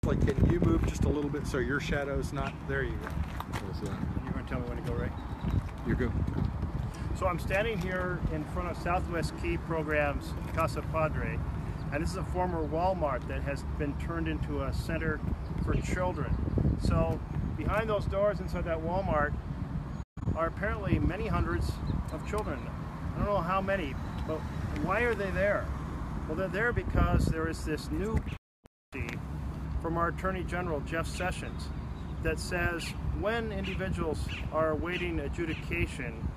Leslie, can you move just a little bit so your shadow's not, there you go. You're going to tell me when to go, right? You're good. So I'm standing here in front of Southwest Key Program's Casa Padre, and this is a former Walmart that has been turned into a center for children. So behind those doors inside that Walmart are apparently many hundreds of children. I don't know how many, but why are they there? Well, they're there because there is this new policy from our Attorney General, Jeff Sessions, that says when individuals are awaiting adjudication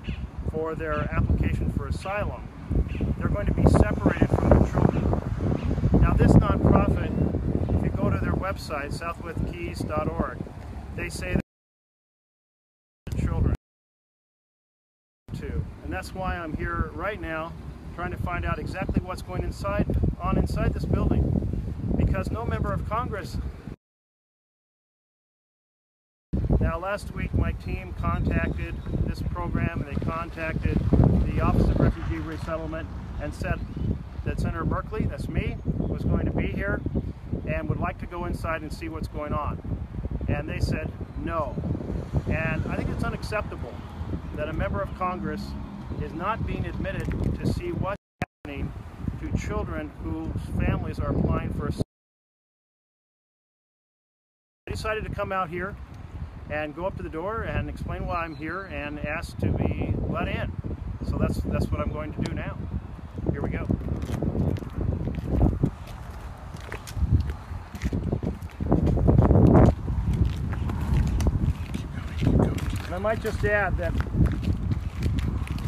for their application for asylum, they're going to be separated from their children. Now this nonprofit, if you go to their website, southwestkeys.org, they say that children too. And that's why I'm here right now trying to find out exactly what's going on inside this building. Because no member of Congress. Now last week my team contacted this program and they contacted the Office of Refugee Resettlement and said that Senator Merkley, that's me, was going to be here and would like to go inside and see what's going on. And they said no. And I think it's unacceptable that a member of Congress is not being admitted to see what's happening to children whose families are applying for asylum. I decided to come out here and go up to the door and explain why I'm here and ask to be let in. So that's what I'm going to do now. Here we go. And I might just add that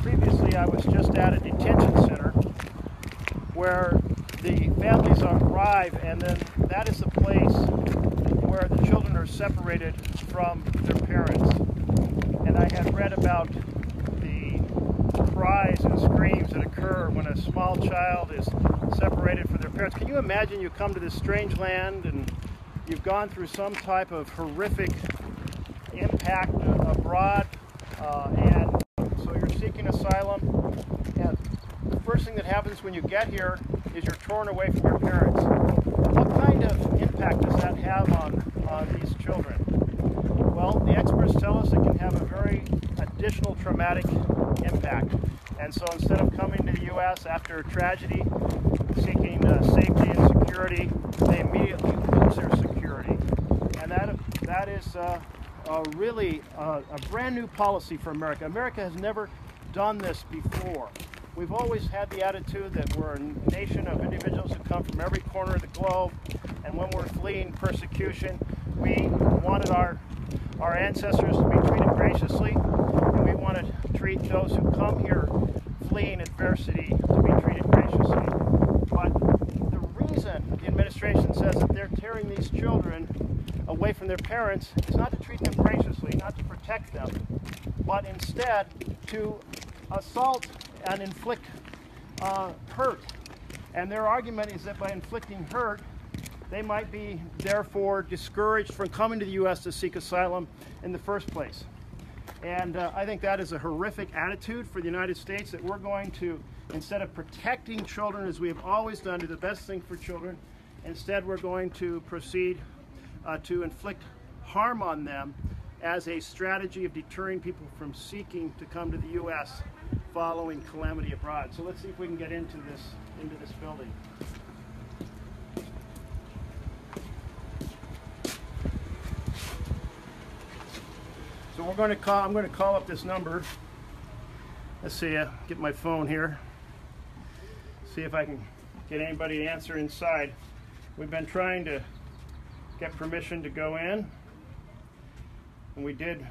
previously I was just at a detention center where the families arrive, and then that is the place where the children are separated from their parents. And I had read about the cries and screams that occur when a small child is separated from their parents. Can you imagine you come to this strange land and you've gone through some type of horrific impact abroad, and so you're seeking asylum, and the first thing that happens when you get here is you're torn away from your parents. What kind of impact does that have on these children? Well, the experts tell us it can have a very additional traumatic impact. And so instead of coming to the U.S. after a tragedy, seeking safety and security, they immediately lose their security. And that is really a brand new policy for America. America has never done this before. We've always had the attitude that we're a nation of individuals who come from every corner of the globe, and when we're fleeing persecution, we wanted our ancestors to be treated graciously, and we want to treat those who come here fleeing adversity to be treated graciously. But the reason the administration says that they're tearing these children away from their parents is not to treat them graciously, not to protect them, but instead to assault and inflict hurt. And their argument is that by inflicting hurt, they might be therefore discouraged from coming to the U.S. to seek asylum in the first place. And I think that is a horrific attitude for the United States, that we're going to, instead of protecting children as we have always done, do the best thing for children, instead we're going to proceed to inflict harm on them as a strategy of deterring people from seeking to come to the U.S. following calamity abroad. So let's see if we can get into this building. So I'm going to call up this number. Let's see, get my phone here. See if I can get anybody to answer inside. We've been trying to get permission to go in, and we did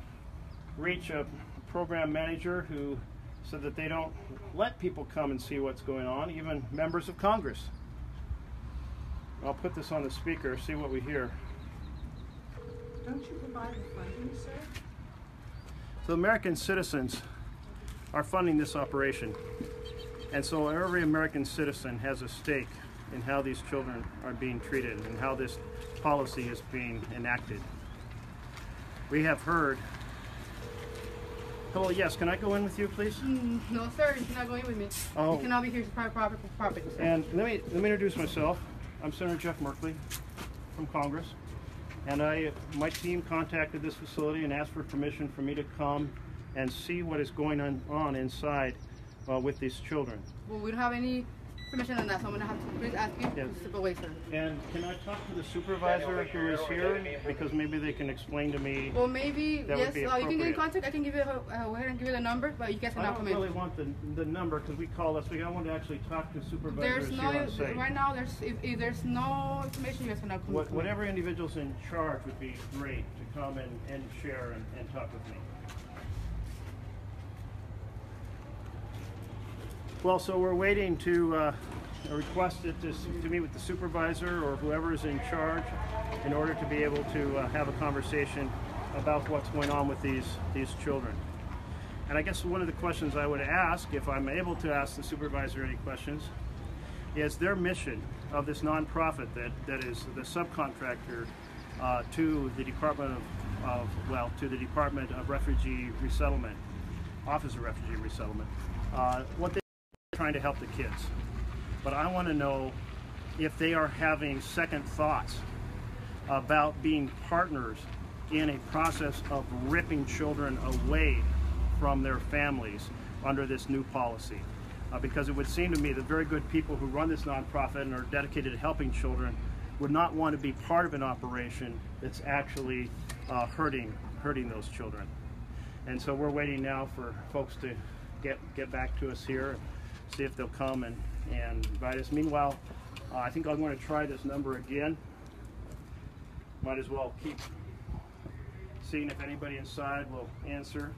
reach a program manager who said that they don't let people come and see what's going on, even members of Congress. I'll put this on the speaker, see what we hear. Don't you provide the funding, sir? So American citizens are funding this operation. And so every American citizen has a stake in how these children are being treated and how this policy is being enacted. We have heard. Hello, yes, can I go in with you, please? No, sir, you cannot go in with me. Oh. You cannot be here for private property, sir. And let me introduce myself. I'm Senator Jeff Merkley from Congress. And my team contacted this facility and asked for permission for me to come and see what is going on inside with these children. Well, we don't have any permission on that, so I'm going to have to please ask you to step away, sir. And can I talk to the supervisor who is here? Because maybe they can explain to me. Well, maybe, yes, you can get in contact. I can give you, go ahead and give you the number, but you guys cannot come in. I don't really want the number because we call us. I want to actually talk to supervisors here on site. Right now, if there's no information, you guys cannot come in. Whatever individual's in charge would be great to come and share and talk with me. Well, so we're waiting to request it to meet with the supervisor or whoever is in charge in order to be able to have a conversation about what's going on with these children. And I guess one of the questions I would ask, if I'm able to ask the supervisor any questions, is their mission of this nonprofit that is the subcontractor to the Department to the Department of Refugee Resettlement, Office of Refugee Resettlement, what they're trying to help the kids. But I want to know if they are having second thoughts about being partners in a process of ripping children away from their families under this new policy. Because it would seem to me that very good people who run this nonprofit and are dedicated to helping children would not want to be part of an operation that's actually hurting those children. And so we're waiting now for folks to get back to us here, see if they'll come and invite us. Meanwhile, I think I'm going to try this number again. Might as well keep seeing if anybody inside will answer.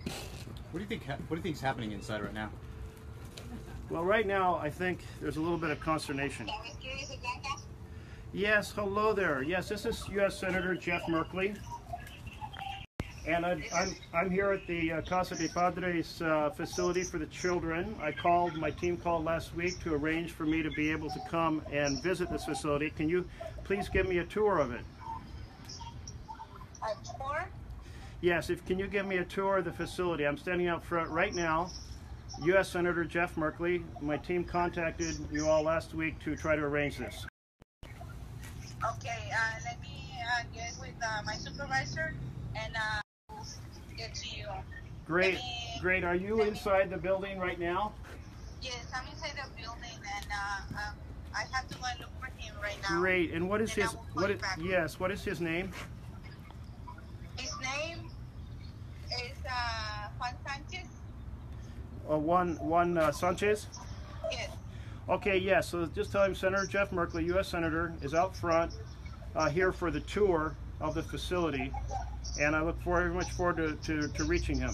What do you think is happening inside right now? Well, right now I think there's a little bit of consternation. Yes, hello there. Yes, this is U.S. Senator Jeff Merkley. And I'm here at the Casa de Padres facility for the children. My team called last week to arrange for me to be able to come and visit this facility. Can you please give me a tour of it? A tour? Yes, can you give me a tour of the facility? I'm standing out front right now. U.S. Senator Jeff Merkley. My team contacted you all last week to try to arrange this. Okay, let me get with my supervisor and get to you. Great, great. Are you inside the building right now? Yes, I'm inside the building, and I have to go and look for him right now. Great. And what is his? What is his name? His name is Juan Sanchez. Juan Sanchez. Yes. Okay. Yes. So just tell him Senator Jeff Merkley, U.S. Senator, is out front here for the tour of the facility. And I look very much forward to reaching him.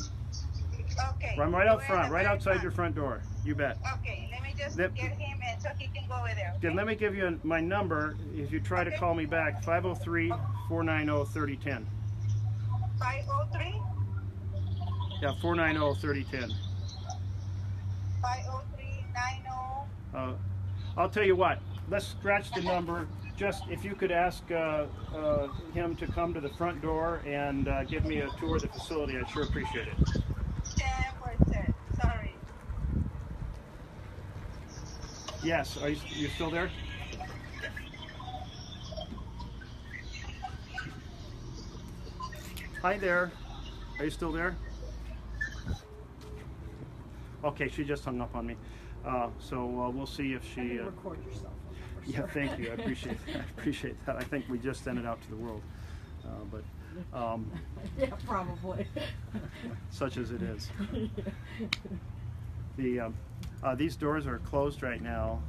Okay. I'm right out front, right outside your front door. You bet. Okay, let me just get him and so he can go over there. Okay? Let me give you my number if you try to call me back, 503-490-3010. 503? Yeah, 490-3010. 503-90. I'll tell you what, let's scratch the number. Just if you could ask him to come to the front door and give me a tour of the facility, I'd sure appreciate it. 10%. Sorry. Yes, are you still there? Hi there. Are you still there? Okay, she just hung up on me. So we'll see if she. Record yourself. Yeah, thank you. I appreciate that. I appreciate that. I think we just sent it out to the world, Yeah, probably. such as it is. These doors are closed right now,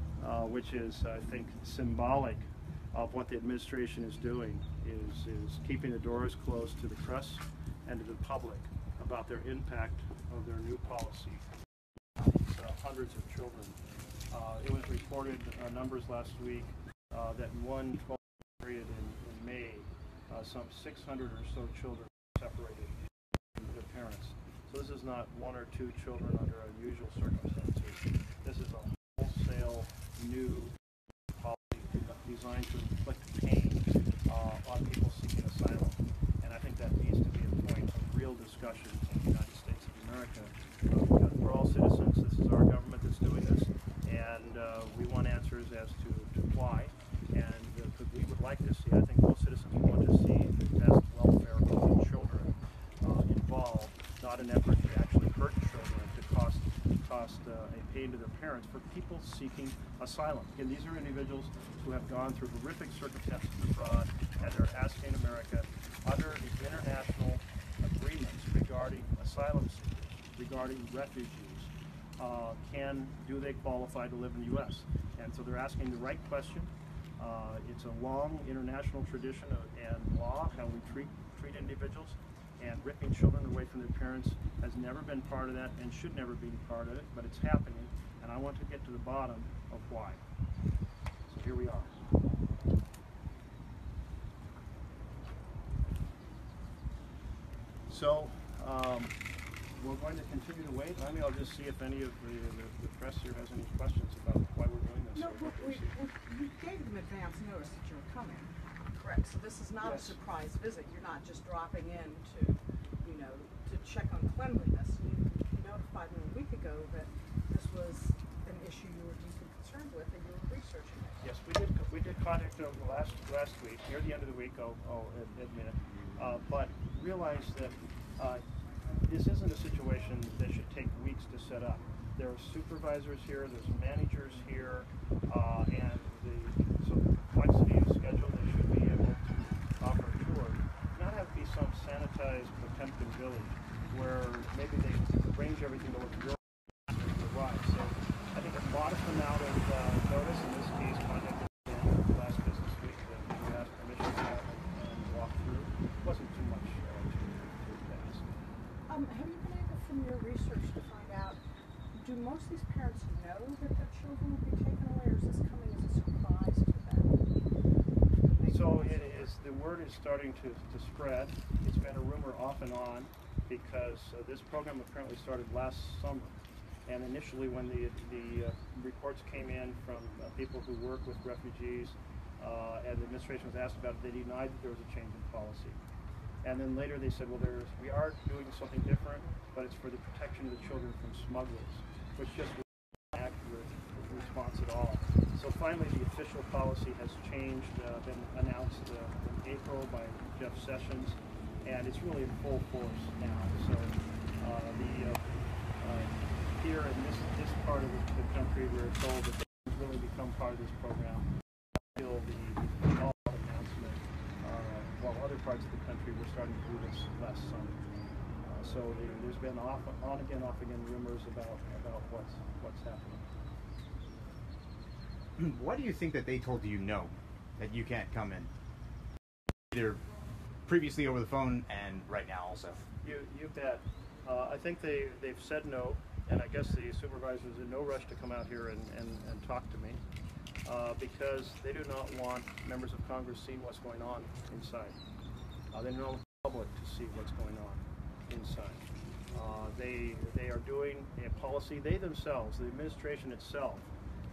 which is, I think, symbolic of what the administration is doing. Is keeping the doors closed to the press and to the public about their impact of their new policy. Hundreds of children. It was reported numbers last week that in one 12-month period in May, some 600 or so children were separated from their parents. So this is not one or two children under unusual circumstances. This is a wholesale new policy designed to inflict pain on people seeking asylum. And I think that needs to be a point of real discussion in the United States of America. Because we're all citizens. This is our government that's doing this. And we want answers as to why, and because we would like to see, I think most citizens want to see the best welfare of the children involved, not an effort to actually hurt children to cost a pain to their parents for people seeking asylum. Again, these are individuals who have gone through horrific circumstances abroad and they're asking America under the international agreements regarding asylum seekers, regarding refugees, do they qualify to live in the U.S.? And so they're asking the right question. It's a long international tradition and law, how we treat individuals, and ripping children away from their parents has never been part of that and should never be part of it, but it's happening, and I want to get to the bottom of why. So here we are. So we're going to continue to wait. I'll just see if any of the press here has any questions about why we're doing this. No, you gave them advance notice that you were coming. Correct. So this is not a surprise visit. You're not just dropping in to check on cleanliness. You notified me a week ago that this was an issue you were deeply concerned with and you were researching it. Yes, we did contact them last week, near the end of the week, I'll admit it, but realize that this isn't a situation that should take weeks to set up. There are supervisors here, there's managers here, and so the complexity of schedule, they should be able to offer a tour. Not have to be some sanitized Potemkin village where maybe they arrange everything to look good after you arrive. So I think a modest amount of notice, in this case, contacted the last business week that we asked permission to have and walk through. It wasn't too much to ask. Have you been able, from your research, to find out, do most of these parents know that their children will be taken away, or is this coming as a surprise to them? So it is, the word is starting to spread. It's been a rumor off and on because this program apparently started last summer. And initially when the reports came in from people who work with refugees and the administration was asked about it, they denied that there was a change in policy. And then later they said, well, we are doing something different, but it's for the protection of the children from smugglers, which just wasn't an accurate response at all. So finally the official policy has changed, been announced in April by Jeff Sessions, and it's really in full force now. So here in this part of the country, we're told that they really become part of this program until the fall announcement, while other parts of the country were starting to do this last summer. So there's been on again rumors about what's happening. Why do you think that they told you no, that you can't come in? Either previously over the phone and right now also. You bet. I think they've said no, and I guess the supervisors are in no rush to come out here and talk to me because they do not want members of Congress seeing what's going on inside. They don't want the public to see what's going on inside. They are doing a policy, they themselves, the administration itself,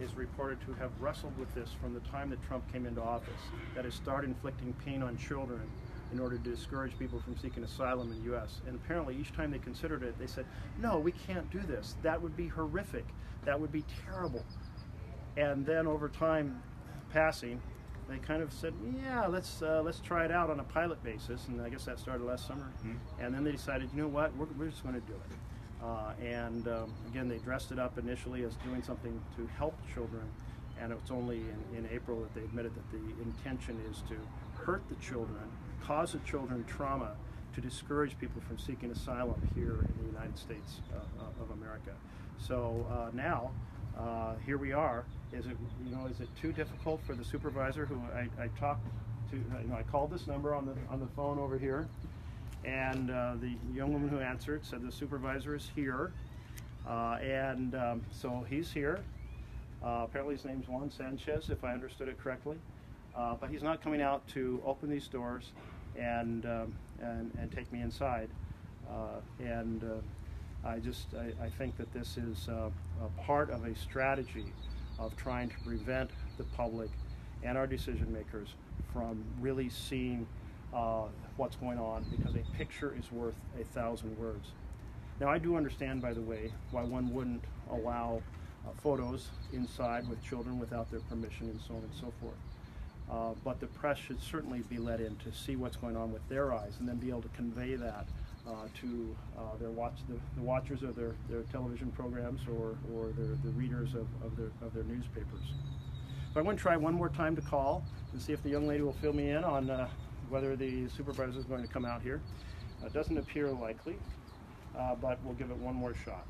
is reported to have wrestled with this from the time that Trump came into office, that is start inflicting pain on children in order to discourage people from seeking asylum in the U.S. And apparently each time they considered it, they said, no, we can't do this. That would be horrific. That would be terrible. And then over time passing, they kind of said, yeah, let's try it out on a pilot basis. And I guess that started last summer. Mm-hmm. And then they decided, you know what, we're just going to do it. Again, they dressed it up initially as doing something to help children, and it's only in April that they admitted that the intention is to hurt the children, cause the children trauma, to discourage people from seeking asylum here in the United States of America. So now, here we are. Is it too difficult for the supervisor who I talked to? I called this number on the phone over here. And the young woman who answered said the supervisor is here, so he's here. Apparently his name's Juan Sanchez, if I understood it correctly, but he's not coming out to open these doors and take me inside. I think that this is a part of a strategy of trying to prevent the public and our decision makers from really seeing what's going on, because a picture is worth 1,000 words. Now, I do understand, by the way, why one wouldn't allow photos inside with children without their permission and so on and so forth. But the press should certainly be let in to see what's going on with their eyes and then be able to convey that to the watchers of their television programs or the readers of their newspapers. So I'm going to try one more time to call and see if the young lady will fill me in on whether the supervisor is going to come out here. It doesn't appear likely, but we'll give it one more shot.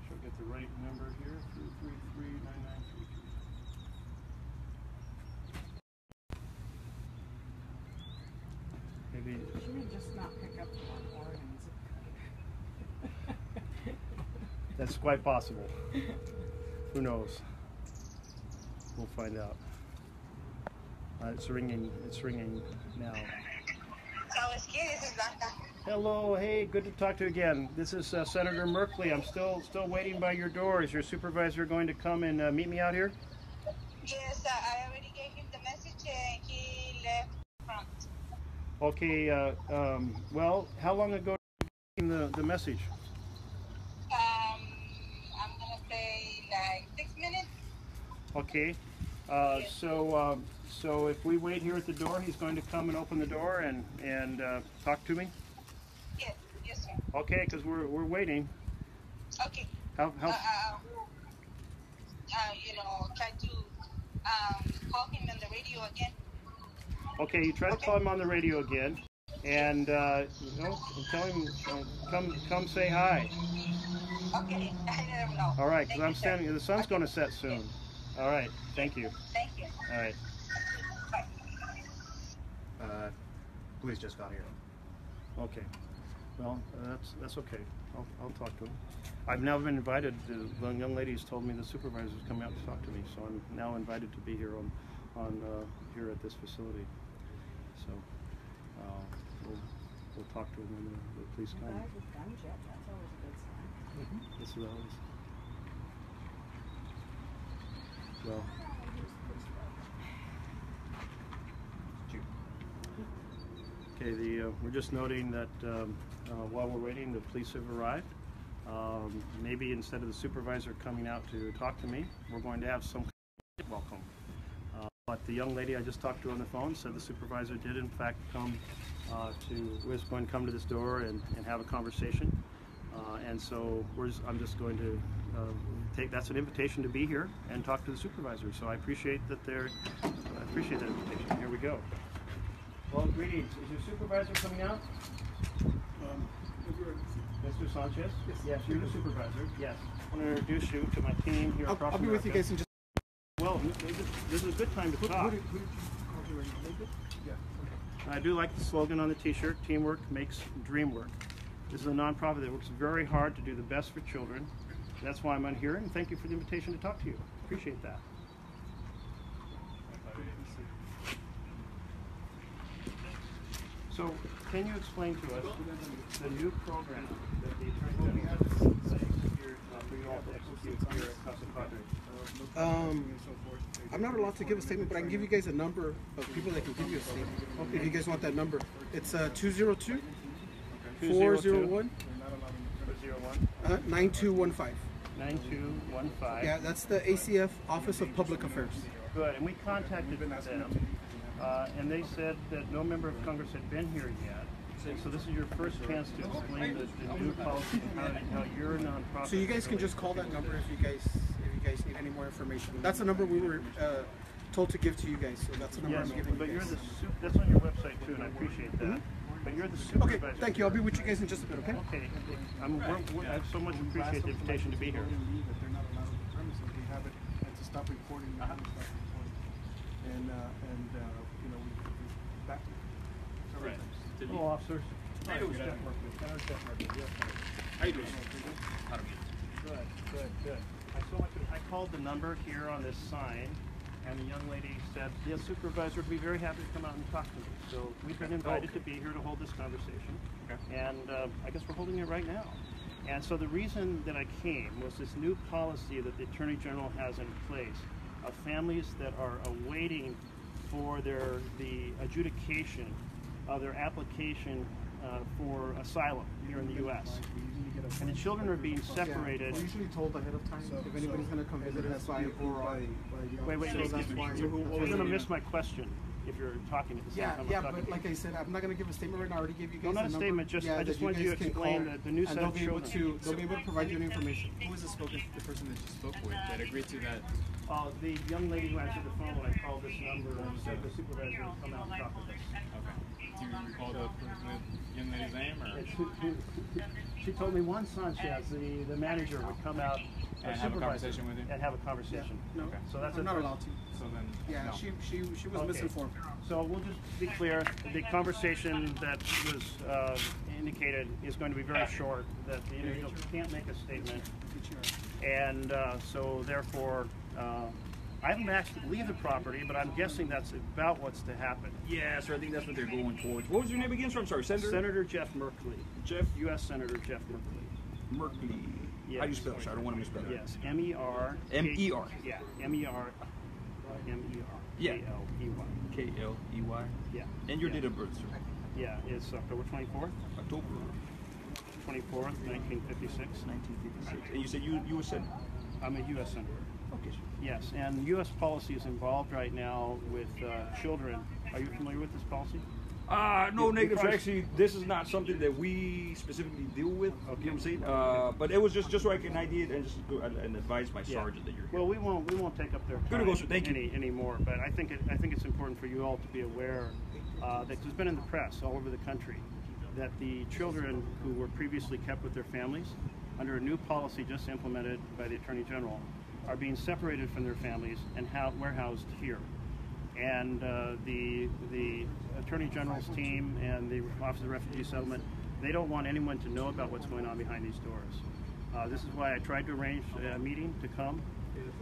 Should get the right number here, 233-9933. Maybe. She may just not pick up the Oregon zip code. That's quite possible. Who knows? We'll find out. It's ringing now. Hello, hey, good to talk to you again. This is Senator Merkley. I'm still waiting by your door. Is your supervisor going to come and meet me out here? Yes, I already gave him the message and he left front. Okay, well, how long ago did you give him the message? I'm gonna say like 6 minutes. Okay, so if we wait here at the door, he's going to come and open the door and talk to me? Yes, sir. Okay, because we're waiting. Okay. How try to call him on the radio again. Okay, you try to call him on the radio again, and tell him come say hi. Okay, I let him know. All right, because I'm sir. standing. The sun's going to set soon. All right, thank you. Thank you. All right. Bye. Police just got here. Okay. Well, that's okay. I'll talk to him. I've now been invited. The young lady's told me the supervisor's coming out to talk to me, so I'm now invited to be here on here at this facility. So we'll talk to him when the police come. Guys with guns yet? That's always a good sign. This is always. Well. Okay, we're just noting that while we're waiting, the police have arrived. Maybe instead of the supervisor coming out to talk to me, we're going to have some kind of welcome. But the young lady I just talked to on the phone said the supervisor did in fact come was going to come to this door and have a conversation. And so I'm just going to that's an invitation to be here and talk to the supervisor. So I appreciate that I appreciate that invitation. Here we go. Well, greetings. Is your supervisor coming out? Mr. Sanchez? Yes, you're the supervisor. Yes. I want to introduce you to my team here across I'll be with you guys in just. Well, this is a good time to talk. I do like the slogan on the t-shirt, teamwork makes dream work. This is a nonprofit that works very hard to do the best for children. That's why I'm on here, and thank you for the invitation to talk to you. Appreciate that. So, can you explain to us the new program that the Attorney General has in place here for you all to execute here at Casa Padre? I'm not allowed to give a statement, but I can give you guys a number of people that can give you a statement. Okay. If you guys want that number, it's 202 401 9215. 9215. Yeah, that's the ACF Office of Public Affairs. Good, and we contacted them, and they said that no member of Congress had been here yet. So this is your first chance to explain the new policy and how you're a nonprofit. So you guys can just call that number if you guys need any more information. That's the number we were told to give to you guys. So that's the number I'm giving you guys. That's on your website too, and I appreciate that. Mm-hmm. But you're the supervisor. Okay, thank you. I'll be with you guys in just a bit. Okay. Okay. I so much appreciate the invitation to be here. They're not allowed on the premises. They have it and to stop recording. And we back several times. Hello, officers. How you doing? How you doing? Good. I called the number here on this sign, and the young lady said, yes, supervisor would be very happy to come out and talk to me. So we've been invited to be here to hold this conversation, and I guess we're holding it right now. And so the reason that I came was this new policy that the Attorney General has in place of families that are awaiting for the adjudication of their application for asylum here in the U.S. And the children are being separated. We're usually told ahead of time if anybody's going to come visit us. Wait, you're going to miss my question if you're talking at the same time. Yeah, but like I said, I'm not going to give a statement right now. I already gave you guys not a statement, I just wanted you to explain the new set of children. They'll be able to provide you the information. Who was the person that you spoke with that agreed to that? The young lady who answered the phone when I called this number and said the supervisor would come out and talk with us. Okay. Do you recall the young lady's name? Or? She told me Juan Sanchez, the manager, would come out and have a conversation with you? And have a conversation. No, okay. So that's I'm not allowed to. So then, yeah, no. she was misinformed. So we'll just be clear, the conversation that was indicated is going to be very short, that the individual can't make a statement, and so therefore, I haven't been asked to leave the property, but I'm guessing that's about what's to happen. Yeah, sir, I think that's what they're going towards. What was your name again, sir? I'm sorry, Senator? Senator Jeff Merkley. Jeff? U.S. Senator Jeff Merkley. Merkley. Yes. How do you spell it, sir? I don't want to misspell it. Yes, M-E-R. M-E-R. Yeah, M-E-R. Yeah. K-L-E-Y. K-L-E-Y? Yeah. And your date of birth, sir? Yeah, it's October 24th. October 24th, 1956. 1956. And you said you were senator? I'm a U.S. Senator. Okay, sir. Yes, and U.S. policy is involved right now with children. Are you familiar with this policy? No, negative. Actually, this is not something that we specifically deal with. Okay, you know what I'm saying? But it was just so I can idea it and just go and advise my sergeant that you're here. Well, we won't take up their time anymore. But I think it's important for you all to be aware that it's been in the press all over the country that the children who were previously kept with their families under a new policy just implemented by the Attorney General are being separated from their families and warehoused here. And the Attorney General's team and the Office of Refugee Settlement, they don't want anyone to know about what's going on behind these doors. This is why I tried to arrange a meeting to come,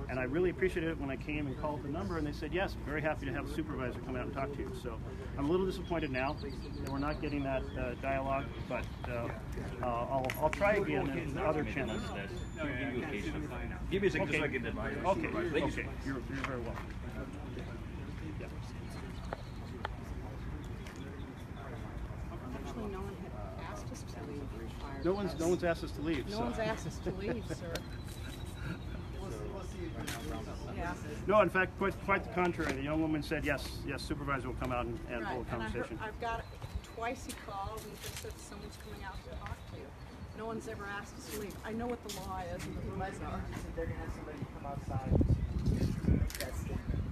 and I really appreciated it when I came and called the number, and they said, yes, very happy to have a supervisor come out and talk to you. So I'm a little disappointed now that we're not getting that dialogue, but I'll try again in other channels. Give me a second so I can advise you. Okay, you're very welcome. Actually, no one had asked us to leave. No one's asked us to leave. No one's asked us to leave, sir. Yeah. No, in fact, quite the contrary. The young woman said, yes, supervisor will come out and hold a conversation. And I've got twice he called and just said someone's coming out to talk to you. No one's ever asked us to leave. I know what the law is and the rules are. They're going to have somebody come outside.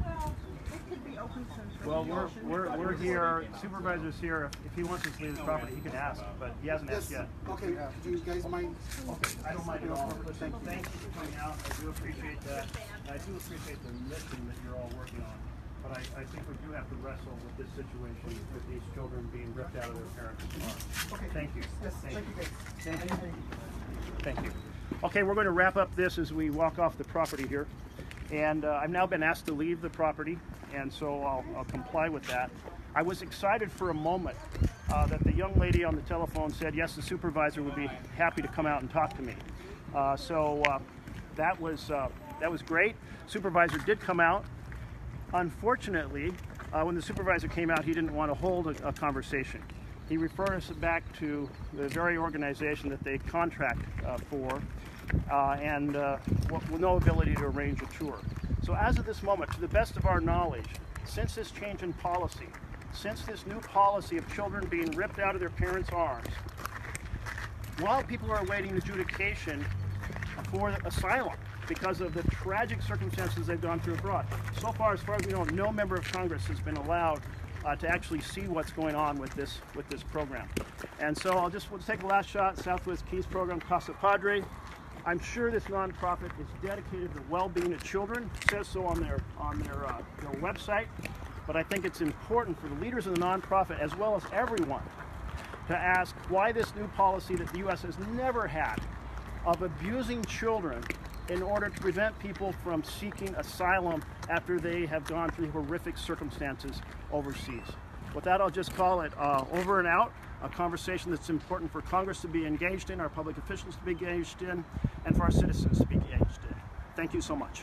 Well, it could be open to interpretation. Well, we're here. Supervisor's here. If he wants us to leave the property, he can ask, but he hasn't asked yet. Okay. Do you guys mind? Okay. I don't mind at all. Thank you for coming out. I do appreciate that. And I do appreciate the mission that you're all working on. But I think we do have to wrestle with this situation with these children being ripped out of their parents' arms. Okay. Thank you. Yes, thank you guys. Thank you. Okay, we're going to wrap up this as we walk off the property here. And I've now been asked to leave the property, and so I'll comply with that. I was excited for a moment that the young lady on the telephone said, yes, the supervisor would be happy to come out and talk to me. So that was great. Supervisor did come out. Unfortunately, when the supervisor came out, he didn't want to hold a conversation. He referred us back to the very organization that they contract for, and with no ability to arrange a tour. So as of this moment, to the best of our knowledge, since this change in policy, since this new policy of children being ripped out of their parents' arms, while people are awaiting adjudication for asylum because of the tragic circumstances they've gone through abroad, so far as we know, no member of Congress has been allowed to actually see what's going on with this program. And so we'll take a last shot. Southwest Keys program, Casa Padre. I'm sure this nonprofit is dedicated to the well-being of children. It says so on their website. But I think it's important for the leaders of the nonprofit, as well as everyone, to ask why this new policy that the U.S. has never had of abusing children in order to prevent people from seeking asylum after they have gone through horrific circumstances overseas. With that, I'll just call it over and out, a conversation that's important for Congress to be engaged in, our public officials to be engaged in, and for our citizens to be engaged in. Thank you so much.